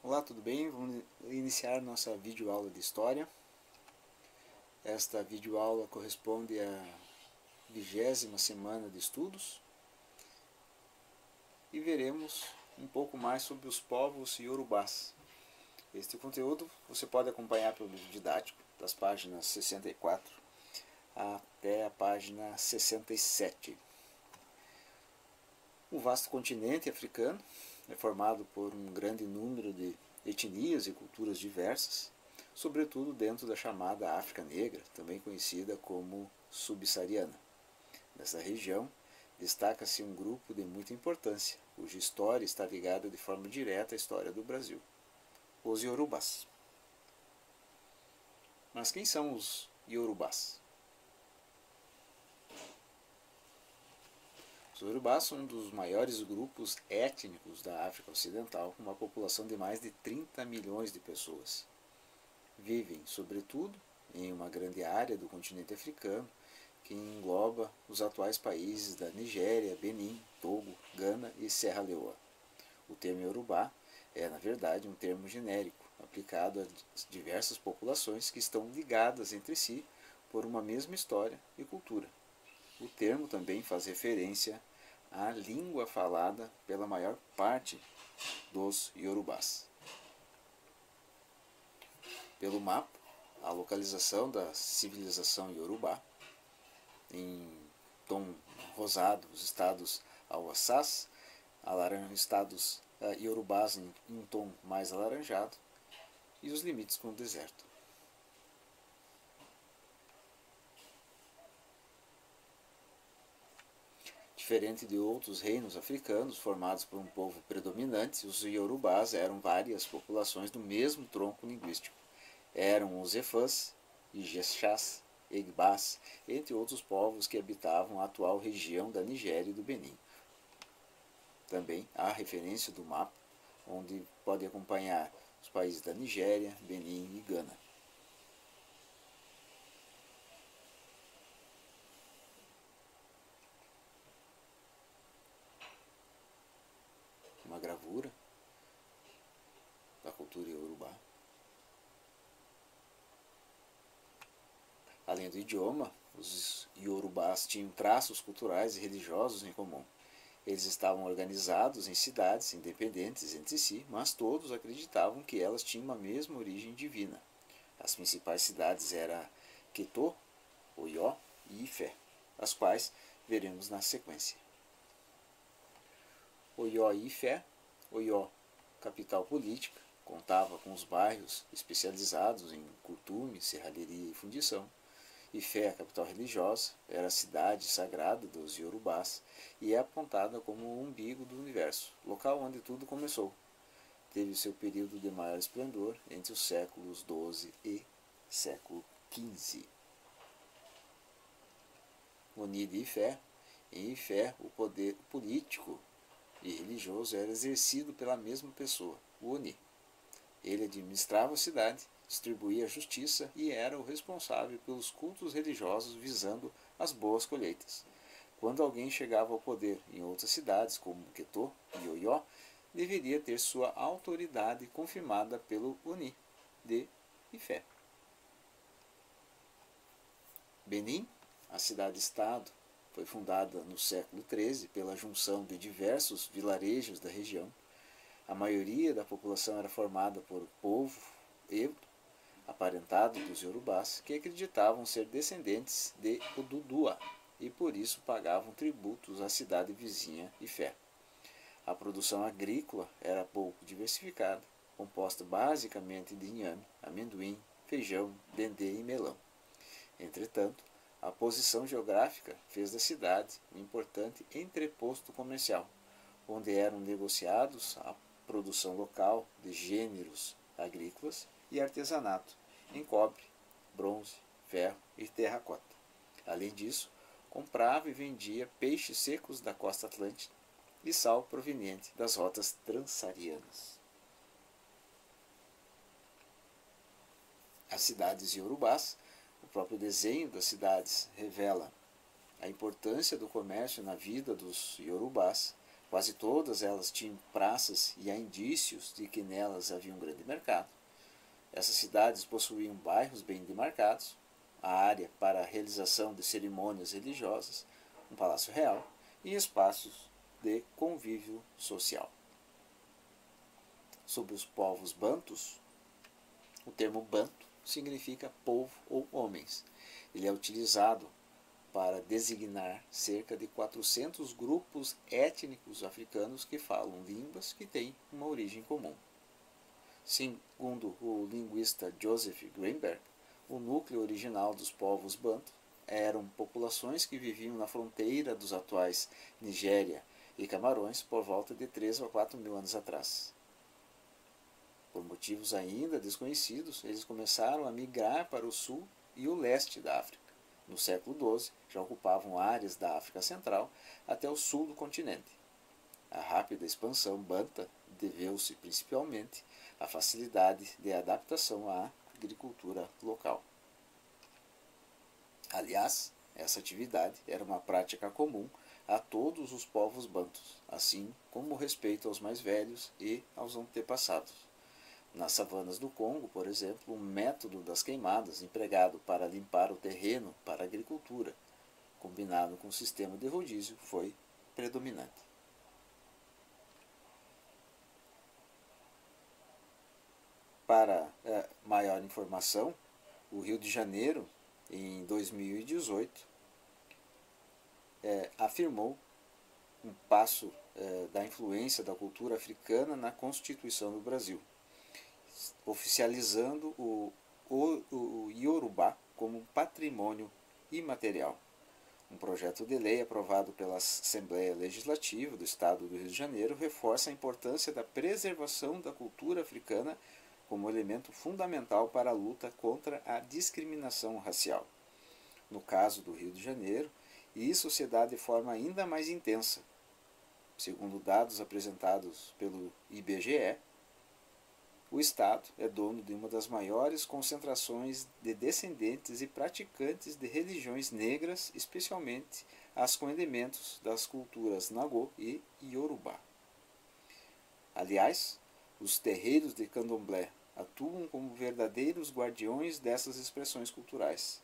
Olá, tudo bem? Vamos iniciar nossa videoaula de História. Esta videoaula corresponde à 20ª semana de estudos e veremos um pouco mais sobre os povos iorubás. Este conteúdo você pode acompanhar pelo livro didático, das páginas 64 até a página 67. O vasto continente africano é formado por um grande número de etnias e culturas diversas, sobretudo dentro da chamada África Negra, também conhecida como subsaariana. Nessa região, destaca-se um grupo de muita importância, cuja história está ligada de forma direta à história do Brasil: os Iorubás. Mas quem são os Iorubás? Os Iorubás são um dos maiores grupos étnicos da África Ocidental, com uma população de mais de 30 milhões de pessoas. Vivem, sobretudo, em uma grande área do continente africano, que engloba os atuais países da Nigéria, Benin, Togo, Gana e Serra Leoa. O termo Iorubá é, na verdade, um termo genérico, aplicado a diversas populações que estão ligadas entre si por uma mesma história e cultura. O termo também faz referência à língua falada pela maior parte dos iorubás. Pelo mapa, a localização da civilização iorubá, em tom rosado, os estados Auassás, estados iorubás em um tom mais alaranjado, e os limites com o deserto. Diferente de outros reinos africanos formados por um povo predominante, os iorubás eram várias populações do mesmo tronco linguístico. Eram os Efãs, Ijexás, Egbás, entre outros povos que habitavam a atual região da Nigéria e do Benin. Também há referência do mapa, onde pode acompanhar os países da Nigéria, Benin e Gana. Uma gravura da cultura iorubá. Além do idioma, os iorubás tinham traços culturais e religiosos em comum. Eles estavam organizados em cidades independentes entre si, mas todos acreditavam que elas tinham uma mesma origem divina. As principais cidades eram Quetô, Oió e Ifé, as quais veremos na sequência. Oió e Ifé. Oió, capital política, contava com os bairros especializados em curtume, serralheria e fundição. Ifé, a capital religiosa, era a cidade sagrada dos iorubás e é apontada como o umbigo do universo, local onde tudo começou. Teve seu período de maior esplendor entre os séculos XII e século XV. Oni de Ifé. Em Ifé, o poder político e religioso era exercido pela mesma pessoa, o Oni. Ele administrava a cidade, distribuía a justiça e era o responsável pelos cultos religiosos visando as boas colheitas. Quando alguém chegava ao poder em outras cidades, como Quetô e Oió, deveria ter sua autoridade confirmada pelo Oni de Ifé. Benin, a cidade-estado, foi fundada no século XIII pela junção de diversos vilarejos da região. A maioria da população era formada por povo hebro, aparentado dos iorubás, que acreditavam ser descendentes de Odudua e por isso pagavam tributos à cidade vizinha Ifé. A produção agrícola era pouco diversificada, composta basicamente de inhame, amendoim, feijão, dendê e melão. Entretanto, a posição geográfica fez da cidade um importante entreposto comercial, onde eram negociados a produção local de gêneros agrícolas e artesanato em cobre, bronze, ferro e terracota. Além disso, comprava e vendia peixes secos da costa atlântica e sal proveniente das rotas transsaarianas. As cidades iorubás, o próprio desenho das cidades revela a importância do comércio na vida dos iorubás, Quase todas elas tinham praças e há indícios de que nelas havia um grande mercado. Essas cidades possuíam bairros bem demarcados, a área para a realização de cerimônias religiosas, um palácio real e espaços de convívio social. Sobre os povos bantus, o termo banto significa povo ou homens. Ele é utilizado para designar cerca de 400 grupos étnicos africanos que falam línguas que têm uma origem comum. Segundo o linguista Joseph Greenberg, o núcleo original dos povos bantu eram populações que viviam na fronteira dos atuais Nigéria e Camarões por volta de 3 a 4 mil anos atrás. Por motivos ainda desconhecidos, eles começaram a migrar para o sul e o leste da África. No século XII, já ocupavam áreas da África Central até o sul do continente. A rápida expansão banta deveu-se principalmente à facilidade de adaptação à agricultura local. Aliás, essa atividade era uma prática comum a todos os povos bantus, assim como o respeito aos mais velhos e aos antepassados. Nas savanas do Congo, por exemplo, o método das queimadas empregado para limpar o terreno para a agricultura, combinado com o sistema de rodízio, foi predominante. Para maior informação, o Rio de Janeiro, em 2018, afirmou um passo da influência da cultura africana na Constituição do Brasil, oficializando o Iorubá como um patrimônio imaterial. Um projeto de lei aprovado pela Assembleia Legislativa do Estado do Rio de Janeiro reforça a importância da preservação da cultura africana como elemento fundamental para a luta contra a discriminação racial. No caso do Rio de Janeiro, isso se dá de forma ainda mais intensa. Segundo dados apresentados pelo IBGE, o Estado é dono de uma das maiores concentrações de descendentes e praticantes de religiões negras, especialmente as com elementos das culturas Nagô e Iorubá. Aliás, os terreiros de candomblé atuam como verdadeiros guardiões dessas expressões culturais.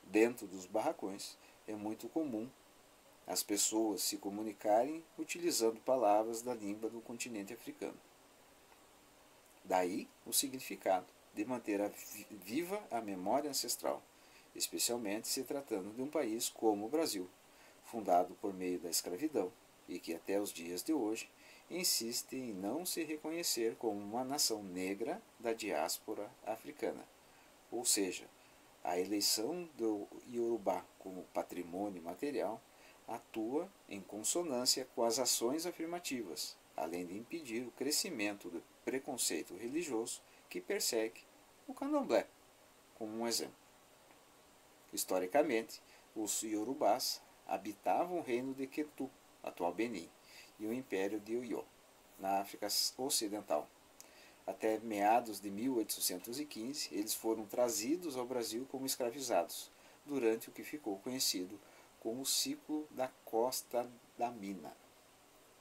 Dentro dos barracões, é muito comum as pessoas se comunicarem utilizando palavras da língua do continente africano. Daí o significado de manter viva a memória ancestral, especialmente se tratando de um país como o Brasil, fundado por meio da escravidão e que até os dias de hoje insiste em não se reconhecer como uma nação negra da diáspora africana. Ou seja, a eleição do Iorubá como patrimônio material atua em consonância com as ações afirmativas, além de impedir o crescimento do preconceito religioso que persegue o candomblé, como um exemplo. Historicamente, os Iorubás habitavam o reino de Quetu, atual Benin, e o Império de Uyo, na África Ocidental. Até meados de 1815, eles foram trazidos ao Brasil como escravizados, durante o que ficou conhecido como o ciclo da Costa da Mina.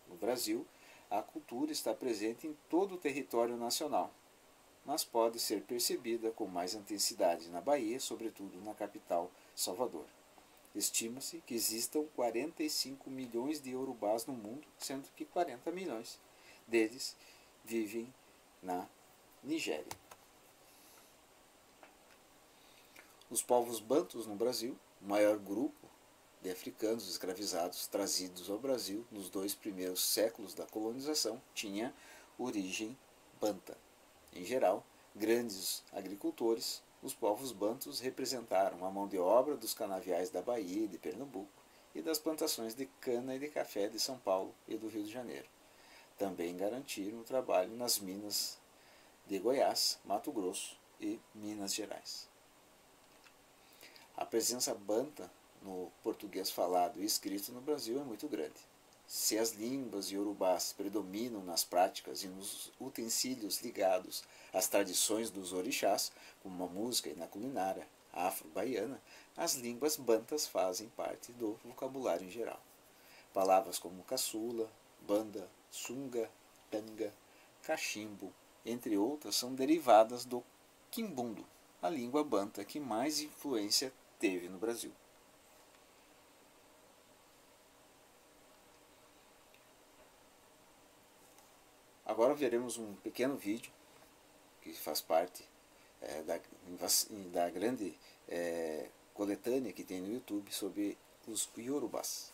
No Brasil, a cultura está presente em todo o território nacional, mas pode ser percebida com mais intensidade na Bahia, sobretudo na capital, Salvador. Estima-se que existam 45 milhões de iorubás no mundo, sendo que 40 milhões deles vivem na Nigéria. Os povos bantus no Brasil, o maior grupo de africanos escravizados trazidos ao Brasil nos 2 primeiros séculos da colonização, tinha origem banta. Em geral, grandes agricultores, os povos bantus representaram a mão de obra dos canaviais da Bahia e de Pernambuco e das plantações de cana e de café de São Paulo e do Rio de Janeiro. Também garantiram o trabalho nas minas de Goiás, Mato Grosso e Minas Gerais. A presença banta no português falado e escrito no Brasil é muito grande. Se as línguas iorubás predominam nas práticas e nos utensílios ligados às tradições dos orixás, como a música e na culinária afro-baiana, as línguas bantas fazem parte do vocabulário em geral. Palavras como caçula, banda, sunga, tanga, cachimbo, entre outras, são derivadas do quimbundo, a língua banta que mais influência teve no Brasil. Agora veremos um pequeno vídeo que faz parte da grande coletânea que tem no YouTube sobre os Iorubás.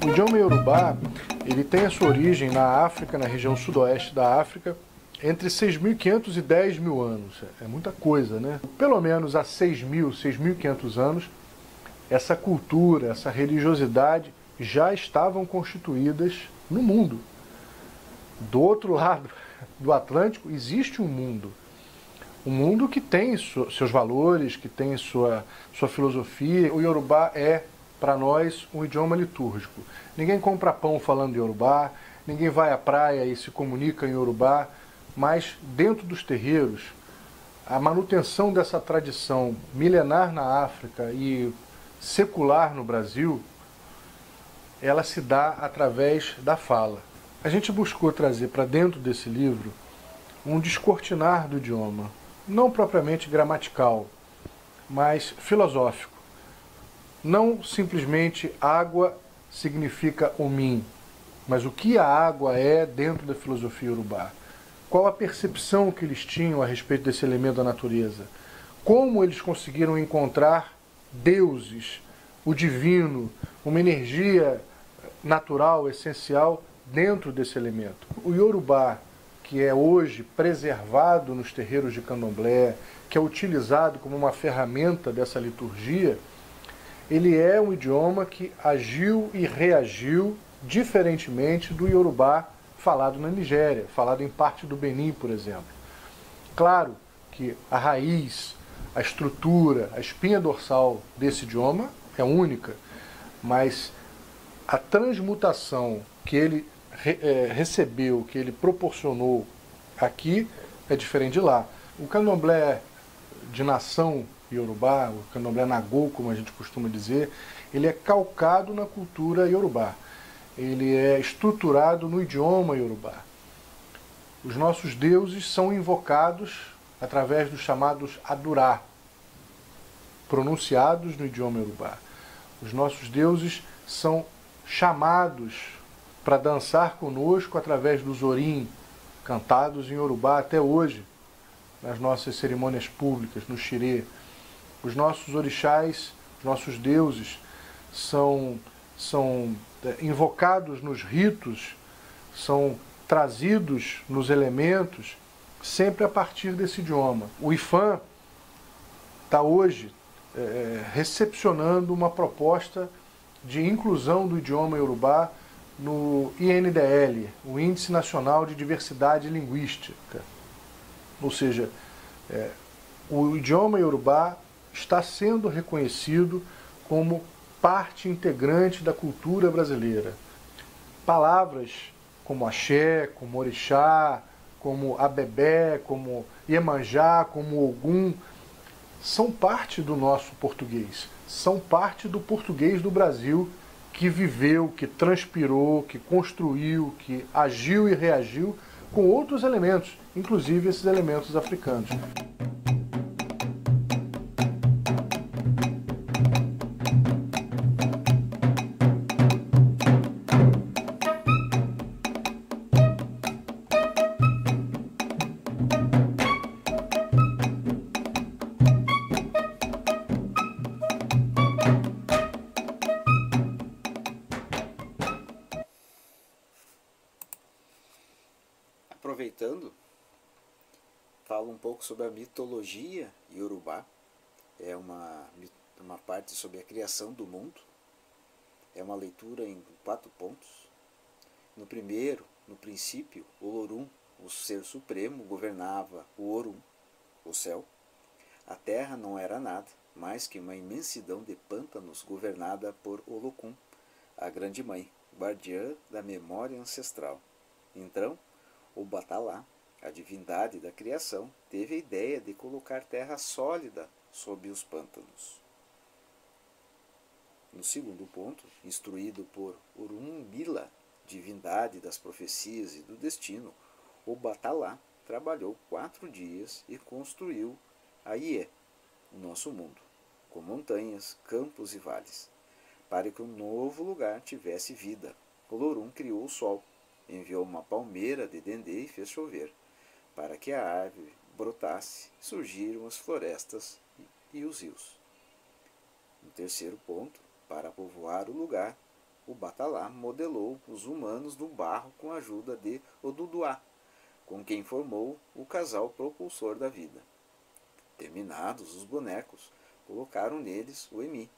O idioma Iorubá, ele tem a sua origem na África, na região sudoeste da África, entre 6.500 e 10.000 anos. É muita coisa, né? Pelo menos há 6.000, 6.500 anos, essa cultura, essa religiosidade já estavam constituídas no mundo. Do outro lado do Atlântico existe um mundo que tem seus valores, que tem sua filosofia. O Iorubá é, para nós, um idioma litúrgico. Ninguém compra pão falando Iorubá, ninguém vai à praia e se comunica em Iorubá, mas dentro dos terreiros, a manutenção dessa tradição milenar na África e secular no Brasil, ela se dá através da fala. A gente buscou trazer para dentro desse livro um descortinar do idioma, não propriamente gramatical, mas filosófico. Não simplesmente água significa omim, mas o que a água é dentro da filosofia iorubá. Qual a percepção que eles tinham a respeito desse elemento da natureza? Como eles conseguiram encontrar deuses, o divino, uma energia natural, essencial, dentro desse elemento. O Iorubá, que é hoje preservado nos terreiros de candomblé, que é utilizado como uma ferramenta dessa liturgia, ele é um idioma que agiu e reagiu diferentemente do Iorubá falado na Nigéria, falado em parte do Benin, por exemplo. Claro que a raiz, a estrutura, a espinha dorsal desse idioma é única, mas a transmutação que ele recebeu, que ele proporcionou aqui, é diferente de lá. O candomblé de nação Iorubá, o candomblé nagô, como a gente costuma dizer, ele é calcado na cultura Iorubá. Ele é estruturado no idioma Iorubá. Os nossos deuses são invocados através dos chamados adurá, pronunciados no idioma Iorubá. Os nossos deuses são chamados para dançar conosco através dos orim, cantados em Iorubá até hoje, nas nossas cerimônias públicas, no xirê. Os nossos orixás, os nossos deuses, são invocados nos ritos, são trazidos nos elementos, sempre a partir desse idioma. O IFAM está hoje recepcionando uma proposta de inclusão do idioma Iorubá no INDL, o Índice Nacional de Diversidade Linguística. Ou seja, o idioma Iorubá está sendo reconhecido como parte integrante da cultura brasileira. Palavras como axé, como orixá, como abebé, como iemanjá, como ogum, são parte do nosso português, são parte do português do Brasil que viveu, que transpirou, que construiu, que agiu e reagiu com outros elementos, inclusive esses elementos africanos. Aproveitando, falo um pouco sobre a mitologia iorubá. É uma parte sobre a criação do mundo. É uma leitura em 4 pontos. No primeiro, no princípio, Olorum, o ser supremo, governava o Orum, o céu. A terra não era nada, mais que uma imensidão de pântanos governada por Olokun, a grande mãe, guardiã da memória ancestral. Então, o Batalá, a divindade da criação, teve a ideia de colocar terra sólida sob os pântanos. No segundo ponto, instruído por Urumbila, divindade das profecias e do destino, o Batalá trabalhou 4 dias e construiu a Ié, o nosso mundo, com montanhas, campos e vales. Para que um novo lugar tivesse vida, Olorum criou o sol, enviou uma palmeira de dendê e fez chover. Para que a árvore brotasse, surgiram as florestas e os rios. No terceiro ponto, para povoar o lugar, o Batalá modelou os humanos do barro com a ajuda de Oduduá, com quem formou o casal propulsor da vida. Terminados os bonecos, colocaram neles o Emi,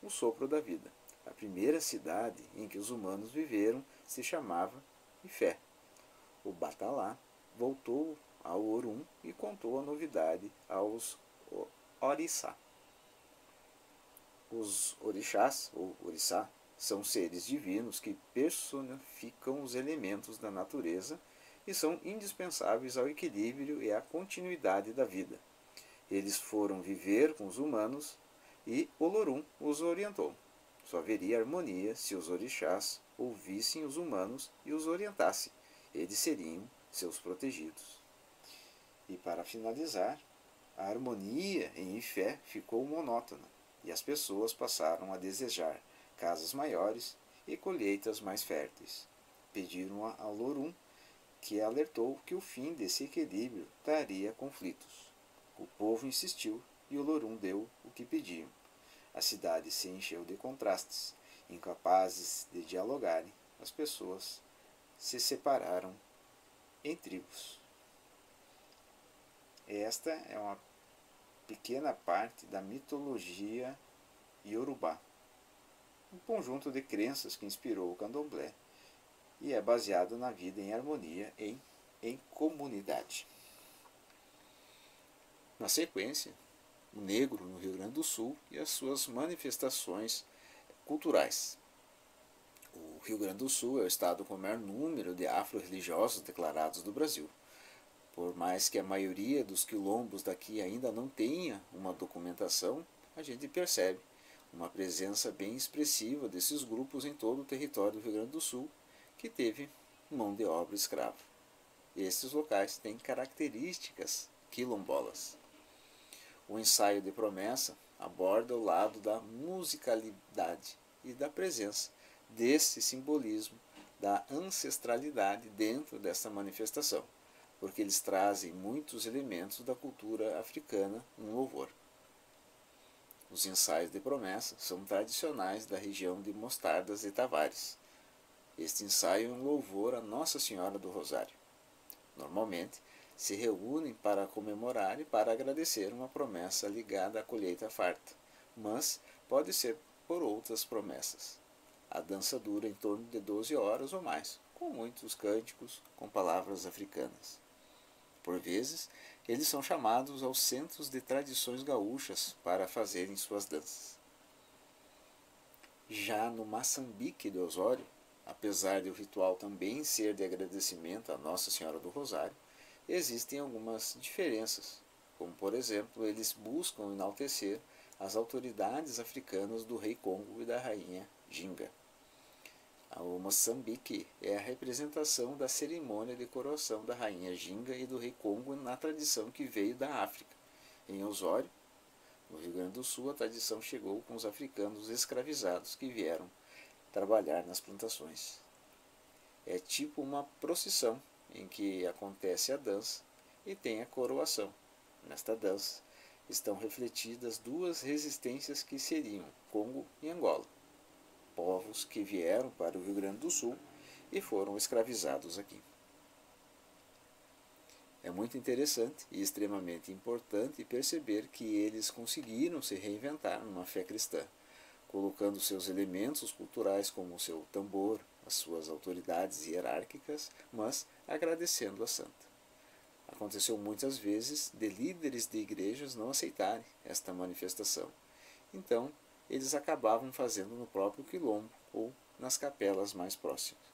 o sopro da vida. A primeira cidade em que os humanos viveram se chamava Ifé. O Batalá voltou ao Orum e contou a novidade aos Orixá. Os orixás, ou orixá, são seres divinos que personificam os elementos da natureza e são indispensáveis ao equilíbrio e à continuidade da vida. Eles foram viver com os humanos e Olorum os orientou. Só haveria harmonia se os orixás ouvissem os humanos e os orientassem. Eles seriam seus protegidos. E para finalizar, a harmonia em Ifé ficou monótona e as pessoas passaram a desejar casas maiores e colheitas mais férteis. Pediram a Olorum, que alertou que o fim desse equilíbrio traria conflitos. O povo insistiu e Olorum deu o que pediam. A cidade se encheu de contrastes. Incapazes de dialogarem, as pessoas se separaram em tribos. Esta é uma pequena parte da mitologia iorubá, um conjunto de crenças que inspirou o candomblé e é baseado na vida em harmonia em comunidade. Na sequência, o negro no Rio Grande do Sul e as suas manifestações culturais. O Rio Grande do Sul é o estado com o maior número de afro-religiosos declarados do Brasil. Por mais que a maioria dos quilombos daqui ainda não tenha uma documentação, a gente percebe uma presença bem expressiva desses grupos em todo o território do Rio Grande do Sul, que teve mão de obra escrava. Estes locais têm características quilombolas. O ensaio de promessa aborda o lado da musicalidade e da presença desse simbolismo da ancestralidade dentro dessa manifestação, porque eles trazem muitos elementos da cultura africana no louvor. Os ensaios de promessa são tradicionais da região de Mostardas e Tavares. Este ensaio é um louvor a Nossa Senhora do Rosário. Normalmente, se reúnem para comemorar e para agradecer uma promessa ligada à colheita farta, mas pode ser por outras promessas. A dança dura em torno de 12 horas ou mais, com muitos cânticos com palavras africanas. Por vezes, eles são chamados aos centros de tradições gaúchas para fazerem suas danças. Já no Maçambique de Osório, apesar de o ritual também ser de agradecimento a Nossa Senhora do Rosário, existem algumas diferenças, como por exemplo, eles buscam enaltecer as autoridades africanas do rei Congo e da rainha Ginga. O Moçambique é a representação da cerimônia de coroação da rainha Ginga e do rei Congo na tradição que veio da África. Em Osório, no Rio Grande do Sul, a tradição chegou com os africanos escravizados que vieram trabalhar nas plantações. É tipo uma procissão em que acontece a dança e tem a coroação. Nesta dança estão refletidas 2 resistências que seriam Congo e Angola, povos que vieram para o Rio Grande do Sul e foram escravizados aqui. É muito interessante e extremamente importante perceber que eles conseguiram se reinventar numa fé cristã, colocando seus elementos culturais como o seu tambor, as suas autoridades hierárquicas, mas agradecendo a santa. Aconteceu muitas vezes de líderes de igrejas não aceitarem esta manifestação. Então, eles acabavam fazendo no próprio quilombo ou nas capelas mais próximas.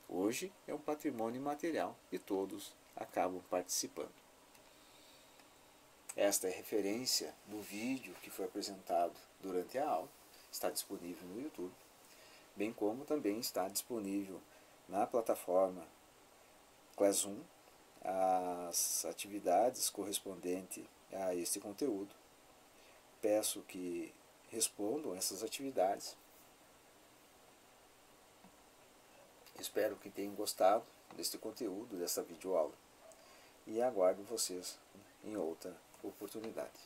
Hoje é um patrimônio imaterial e todos acabam participando. Esta é referência do vídeo que foi apresentado durante a aula, está disponível no YouTube, bem como também está disponível na plataforma Classroom as atividades correspondentes a este conteúdo. Peço que respondam essas atividades. Espero que tenham gostado deste conteúdo, dessa videoaula, e aguardo vocês em outra oportunidade.